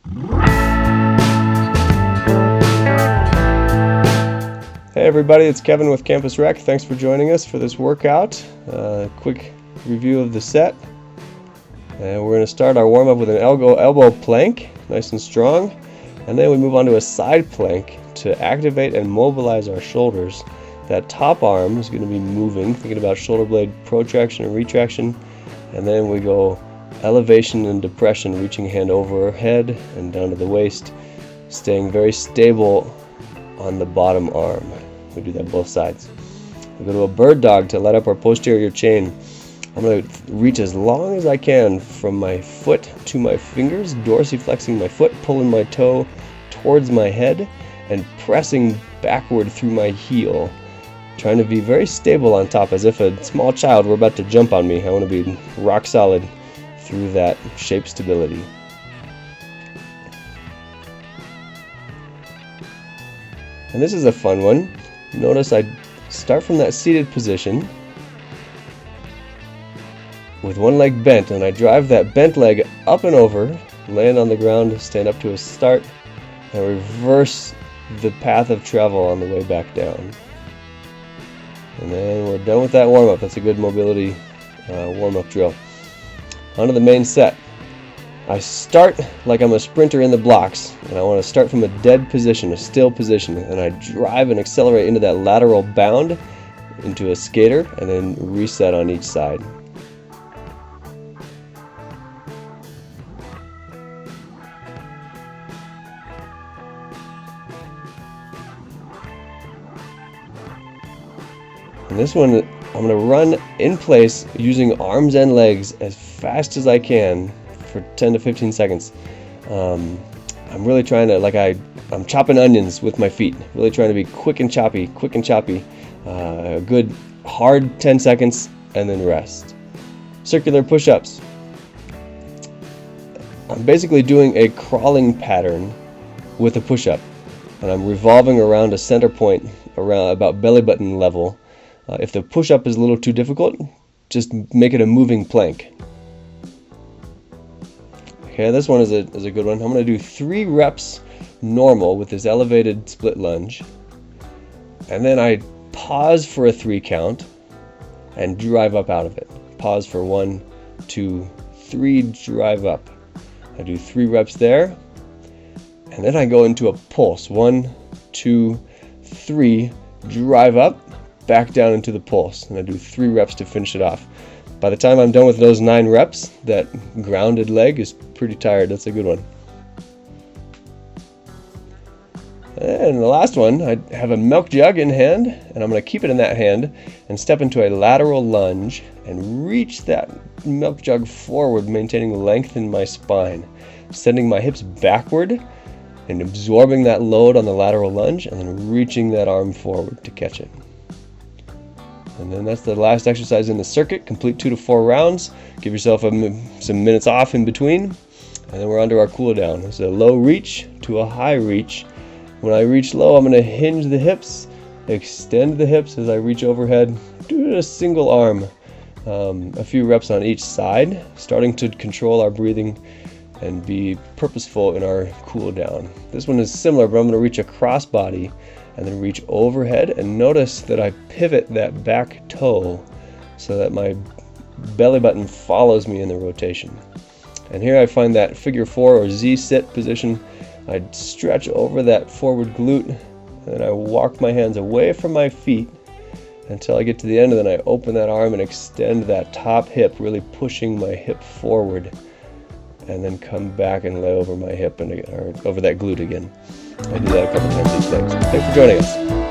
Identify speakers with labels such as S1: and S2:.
S1: Hey everybody, it's Kevin with Campus Rec. Thanks for joining us for this workout. Quick review of the set. And we're going to start our warm-up with an elbow plank, nice and strong. And then we move on to a side plank to activate and mobilize our shoulders. That top arm is going to be moving, thinking about shoulder blade protraction and retraction. And then we go elevation and depression, reaching hand overhead and down to the waist, staying very stable on the bottom arm. We do that both sides. We go to a bird dog to let up our posterior chain. I'm going to reach as long as I can from my foot to my fingers, dorsiflexing my foot, pulling my toe towards my head, and pressing backward through my heel. Trying to be very stable on top, as if a small child were about to jump on me. I want to be rock solid through that shape stability. And this is a fun one. Notice I start from that seated position with one leg bent, and I drive that bent leg up and over, land on the ground, stand up to a start, and reverse the path of travel on the way back down. And then we're done with that warm-up. That's a good mobility warm-up drill. On to the main set. I start like I'm a sprinter in the blocks, and I want to start from a dead position, a still position, and I drive and accelerate into that lateral bound, into a skater, and then reset on each side. And this one, I'm going to run in place using arms and legs as fast as I can for 10 to 15 seconds. I'm really trying to, I'm chopping onions with my feet. Really trying to be quick and choppy. A good hard 10 seconds and then rest. Circular push-ups. I'm basically doing a crawling pattern with a push-up. And I'm revolving around a center point around about belly button level. If the push-up is a little too difficult, just make it a moving plank. Okay, this one is a good one. I'm going to do 3 reps normal with this elevated split lunge. And then I pause for a 3 count and drive up out of it. Pause for 1, 2, 3, drive up. I do 3 reps there. And then I go into a pulse. 1, 2, 3, drive up, back down into the pulse. And I do 3 reps to finish it off. By the time I'm done with those 9 reps, that grounded leg is pretty tired. That's a good one. And the last one, I have a milk jug in hand, and I'm going to keep it in that hand and step into a lateral lunge and reach that milk jug forward, maintaining length in my spine, sending my hips backward and absorbing that load on the lateral lunge, and then reaching that arm forward to catch it. And then that's the last exercise in the circuit. Complete 2 to 4 rounds. Give yourself some minutes off in between. And then we're on to our cool down. It's a low reach to a high reach. When I reach low, I'm going to hinge the hips, extend the hips as I reach overhead. Do a single arm. A few reps on each side, starting to control our breathing and be purposeful in our cool down. This one is similar, but I'm going to reach across body and then reach overhead, and notice that I pivot that back toe so that my belly button follows me in the rotation. And here I find that figure 4 or Z sit position. I stretch over that forward glute, and I walk my hands away from my feet until I get to the end, and then I open that arm and extend that top hip, really pushing my hip forward, and then come back and lay over my hip or over that glute again. I do that a couple times each day. So thanks for joining us.